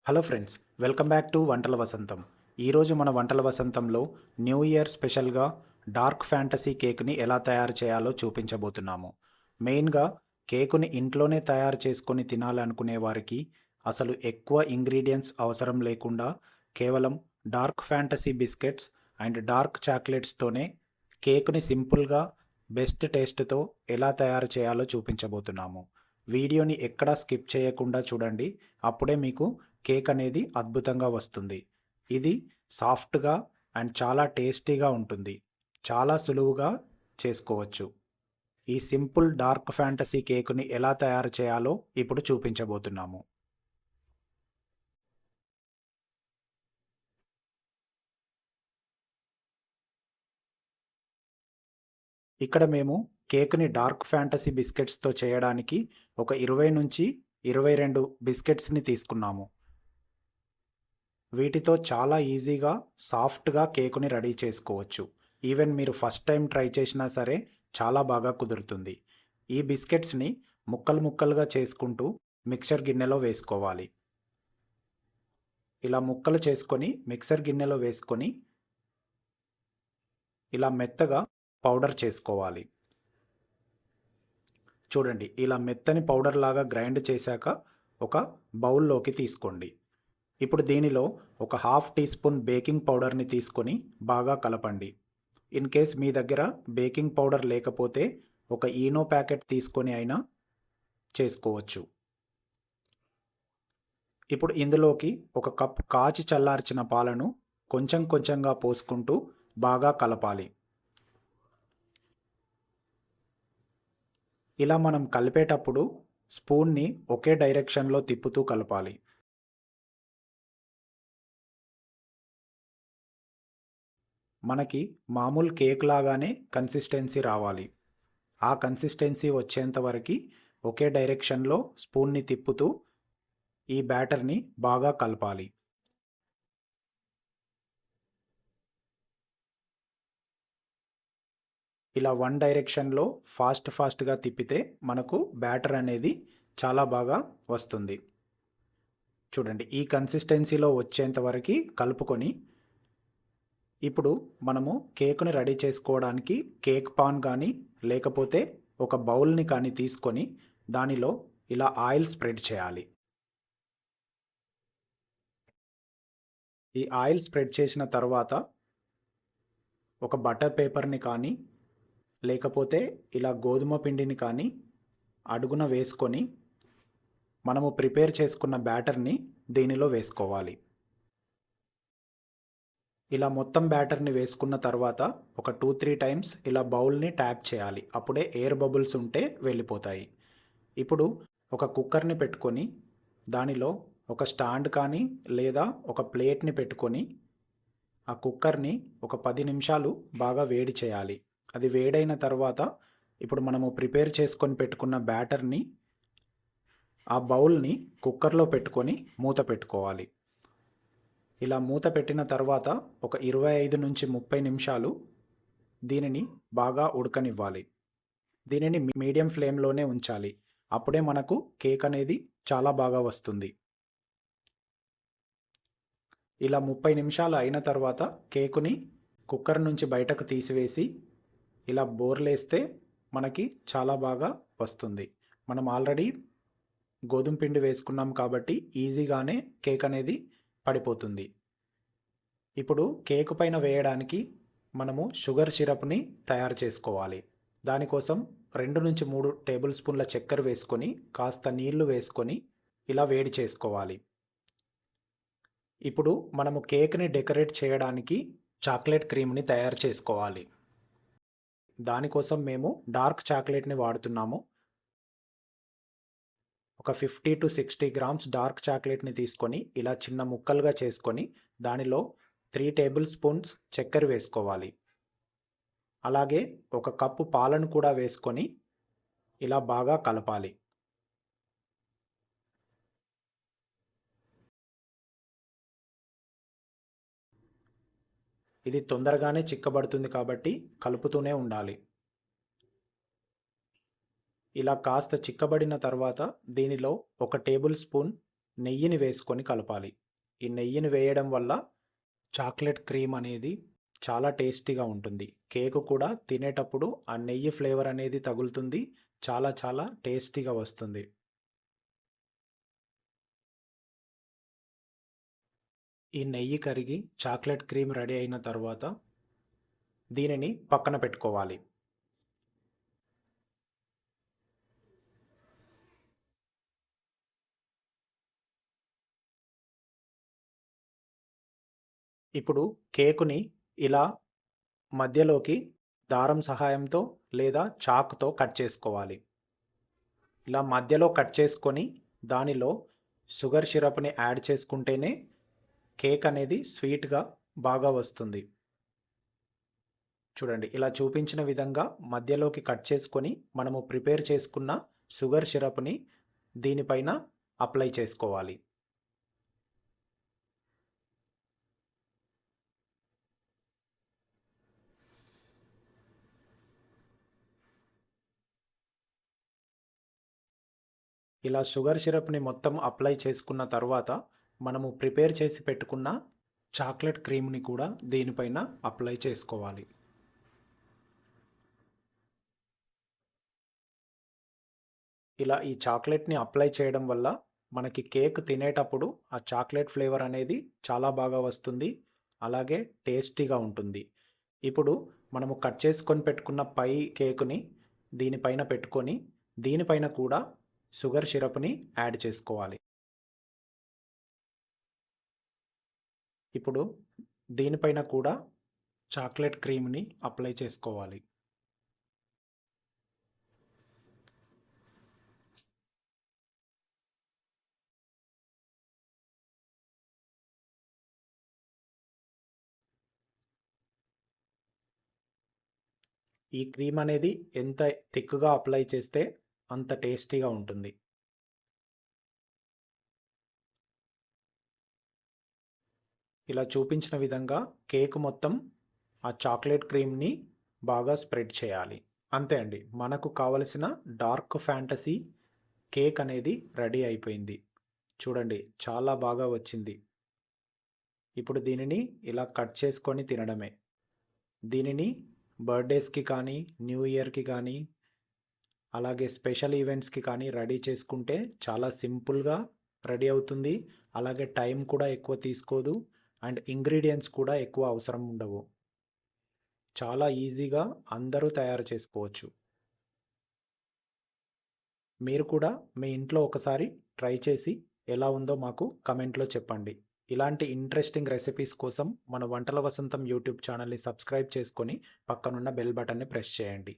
Hello friends, welcome back to వంటల వసంతం. ఈరోజు మన వంటల వసంతంలో న్యూ ఇయర్ స్పెషల్గా డార్క్ ఫ్యాంటసీ కేక్ని ఎలా తయారు చేయాలో చూపించబోతున్నాము. మెయిన్గా కేకుని ఇంట్లోనే తయారు చేసుకొని తినాలనుకునే వారికి అసలు ఎక్కువ ఇంగ్రీడియంట్స్ అవసరం లేకుండా కేవలం dark fantasy biscuits and dark చాక్లెట్స్తోనే కేకుని సింపుల్గా బెస్ట్ టేస్ట్తో ఎలా తయారు చేయాలో చూపించబోతున్నాము. వీడియోని ఎక్కడా స్కిప్ చేయకుండా చూడండి, అప్పుడే మీకు కేక్ అనేది అద్భుతంగా వస్తుంది. ఇది సాఫ్ట్గా అండ్ చాలా టేస్టీగా ఉంటుంది. చాలా సులువుగా చేసుకోవచ్చు. ఈ సింపుల్ డార్క్ ఫ్యాంటసీ కేకుని ఎలా తయారు చేయాలో ఇప్పుడు చూపించబోతున్నాము. ఇక్కడ మేము కేక్ని డార్క్ ఫ్యాంటసీ బిస్కెట్స్తో చేయడానికి ఒక 20 నుంచి 22 బిస్కెట్స్ని తీసుకున్నాము. వీటితో చాలా ఈజీగా సాఫ్ట్గా కేకుని రెడీ చేసుకోవచ్చు. ఈవెన్ మీరు ఫస్ట్ టైం ట్రై చేసినా సరే చాలా బాగా కుదురుతుంది. ఈ బిస్కెట్స్ని ముక్కలు ముక్కలుగా చేసుకుంటూ మిక్సర్ గిన్నెలో వేసుకోవాలి. ఇలా ముక్కలు చేసుకొని మిక్సర్ గిన్నెలో వేసుకొని ఇలా మెత్తగా పౌడర్ చేసుకోవాలి. చూడండి, ఇలా మెత్తని పౌడర్ లాగా గ్రైండ్ చేశాక ఒక బౌల్లోకి తీసుకోండి. ఇప్పుడు దీనిలో ఒక హాఫ్ టీ స్పూన్ బేకింగ్ పౌడర్ని తీసుకొని బాగా కలపండి. ఇన్ కేస్ మీ దగ్గర బేకింగ్ పౌడర్ లేకపోతే ఒక ఈనో ప్యాకెట్ తీసుకొని అయినా చేసుకోవచ్చు. ఇప్పుడు ఇందులోకి ఒక కప్ కాచి చల్లార్చిన పాలను కొంచెం కొంచెంగా పోసుకుంటూ బాగా కలపాలి. ఇలా మనం కలిపేటప్పుడు స్పూన్ని ఒకే డైరెక్షన్లో తిప్పుతూ కలపాలి. మనకి మామూలు కేక్ లాగానే కన్సిస్టెన్సీ రావాలి. ఆ కన్సిస్టెన్సీ వచ్చేంత వరకు ఒకే డైరెక్షన్లో స్పూన్ని తిప్పుతూ ఈ బ్యాటర్ని బాగా కలపాలి. ఇలా వన్ డైరెక్షన్లో ఫాస్ట్గా తిప్పితే మనకు బ్యాటర్ అనేది చాలా బాగా వస్తుంది. చూడండి, ఈ కన్సిస్టెన్సీలో వచ్చేంత వరకు కలుపుకొని ఇప్పుడు మనము కేకుని రెడీ చేసుకోవడానికి కేక్ పాన్ కానీ లేకపోతే ఒక బౌల్ని కానీ తీసుకొని దానిలో ఇలా ఆయిల్ స్ప్రెడ్ చేయాలి. ఈ ఆయిల్ స్ప్రెడ్ చేసిన తర్వాత ఒక బటర్ పేపర్ని కానీ లేకపోతే ఇలా గోధుమ పిండిని కానీ అడుగున వేసుకొని మనము ప్రిపేర్ చేసుకున్న బ్యాటర్ని దీనిలో వేసుకోవాలి. ఇలా మొత్తం బ్యాటర్ని వేసుకున్న తర్వాత ఒక 2-3 టైమ్స్ ఇలా బౌల్ని ట్యాప్ చేయాలి. అప్పుడే ఎయిర్ బబుల్స్ ఉంటే వెళ్ళిపోతాయి. ఇప్పుడు ఒక కుక్కర్ని పెట్టుకొని దానిలో ఒక స్టాండ్ కానీ లేదా ఒక ప్లేట్ని పెట్టుకొని ఆ కుక్కర్ని ఒక 10 నిమిషాలు బాగా వేడి చేయాలి. అది వేడైన తర్వాత ఇప్పుడు మనము ప్రిపేర్ చేసుకొని పెట్టుకున్న బ్యాటర్ని ఆ బౌల్ని కుక్కర్లో పెట్టుకొని మూత పెట్టుకోవాలి. ఇలా మూత పెట్టిన తర్వాత ఒక 25 నుంచి 30 నిమిషాలు దీనిని బాగా ఉడకనివ్వాలి. దీనిని మీడియం ఫ్లేమ్లోనే ఉంచాలి. అప్పుడే మనకు కేక్ అనేది చాలా బాగా వస్తుంది. ఇలా 30 నిమిషాలు అయిన తర్వాత కేకుని కుక్కర్ నుంచి బయటకు తీసివేసి ఇలా బోర్లేస్తే మనకి చాలా బాగా వస్తుంది. మనం ఆల్రెడీ గోధుమ పిండి వేసుకున్నాం కాబట్టి ఈజీగానే కేక్ అనేది పడిపోతుంది. ఇప్పుడు కేక్ పైన వేయడానికి మనము షుగర్ సిరప్ని తయారు చేసుకోవాలి. దానికోసం 2 నుంచి 3 టేబుల్ స్పూన్ల చక్కెర వేసుకొని కాస్త నీళ్లు వేసుకొని ఇలా వేడి చేసుకోవాలి. ఇప్పుడు మనము కేక్ని డెకరేట్ చేయడానికి చాక్లెట్ క్రీమ్ని తయారు చేసుకోవాలి. దానికోసం మేము డార్క్ చాక్లెట్ని వాడుతున్నాము. ఒక 50 to 60 గ్రామ్స్ డార్క్ చాక్లెట్ని తీసుకొని ఇలా చిన్న ముక్కలుగా చేసుకొని దానిలో 3 టేబుల్ స్పూన్స్ చక్కెర వేసుకోవాలి. అలాగే ఒక కప్పు పాలను కూడా వేసుకొని ఇలా బాగా కలపాలి. ఇది తొందరగానే చిక్కబడుతుంది కాబట్టి కలుపుతూనే ఉండాలి. ఇలా కాస్త చిక్కబడిన తర్వాత దీనిలో ఒక టేబుల్ స్పూన్ నెయ్యిని వేసుకొని కలపాలి. ఈ నెయ్యిని వేయడం వల్ల చాక్లెట్ క్రీమ్ అనేది చాలా టేస్టీగా ఉంటుంది. కేకు కూడా తినేటప్పుడు ఆ నెయ్యి ఫ్లేవర్ అనేది తగులుతుంది. చాలా చాలా టేస్టీగా వస్తుంది. ఈ నెయ్యి కరిగి చాక్లెట్ క్రీమ్ రెడీ అయిన తర్వాత దీనిని పక్కన పెట్టుకోవాలి. ఇప్పుడు కేకుని ఇలా మధ్యలోకి దారం సహాయంతో లేదా చాకుతో కట్ చేసుకోవాలి. ఇలా మధ్యలో కట్ చేసుకొని దానిలో షుగర్ సిరప్‌ని యాడ్ చేసుకుంటేనే కేక్ అనేది స్వీట్‌గా బాగా వస్తుంది. చూడండి ఇలా చూపించిన విధంగా మధ్యలోకి కట్ చేసుకొని మనము ప్రిపేర్ చేసుకున్న షుగర్ సిరప్‌ని దీనిపైన అప్లై చేసుకోవాలి. ఇలా షుగర్ సిరప్‌ని మొత్తం అప్లై చేసుకున్న తర్వాత మనము ప్రిపేర్ చేసి పెట్టుకున్న చాక్లెట్ క్రీమ్‌ని కూడా దీనిపైన అప్లై చేసుకోవాలి. ఇలా ఈ చాక్లెట్‌ని అప్లై చేయడం వల్ల మనకి కేక్ తినేటప్పుడు ఆ చాక్లెట్ ఫ్లేవర్ అనేది చాలా బాగా వస్తుంది. అలాగే టేస్టీగా ఉంటుంది. ఇప్పుడు మనము కట్ చేసుకొని పెట్టుకున్న పై కేకుని దీనిపైన పెట్టుకొని దీనిపైన కూడా షుగర్ సిరప్‌ని యాడ్ చేసుకోవాలి. ఇప్పుడు దీనిపైన కూడా చాక్లెట్ క్రీమ్‌ని అప్లై చేసుకోవాలి. ఈ క్రీమ్ అనేది ఎంత థిక్‌గా అప్లై చేస్తే అంత టేస్టీగా ఉంటుంది. ఇలా చూపించిన విధంగా కేక్ మొత్తం ఆ చాక్లెట్ క్రీమ్‌ని బాగా స్ప్రెడ్ చేయాలి. అంతే అండి. మనకు కావలసిన డార్క్ ఫ్యాంటసీ కేక్ అనేది రెడీ అయిపోయింది. చూడండి చాలా బాగా వచ్చింది. ఇప్పుడు దీనిని ఇలా కట్ చేసుకొని తినడమే. దీనిని బర్త్‌డేస్‌కి కానీ, న్యూ ఇయర్‌కి కానీ, అలాగే స్పెషల్ ఈవెంట్స్‌కి కానీ రెడీ చేసుకుంటే చాలా సింపుల్‌గా రెడీ అవుతుంది. అలాగే టైం కూడా ఎక్కువ తీసుకోదు. అండ్ ఇంగ్రీడియెంట్స్ కూడా ఎక్కువ అవసరం ఉండవు. చాలా ఈజీగా అందరూ తయారు చేసుకోవచ్చు. మీరు కూడా మీ ఇంట్లో ఒకసారి ట్రై చేసి ఎలా ఉందో మాకు కమెంట్‌లో చెప్పండి. ఇలాంటి ఇంట్రెస్టింగ్ రెసిపీస్ కోసం మన వంటల వసంతం యూట్యూబ్ ఛానల్‌ని సబ్స్క్రైబ్ చేసుకొని పక్కనున్న బెల్ బటన్‌ని ప్రెస్ చేయండి.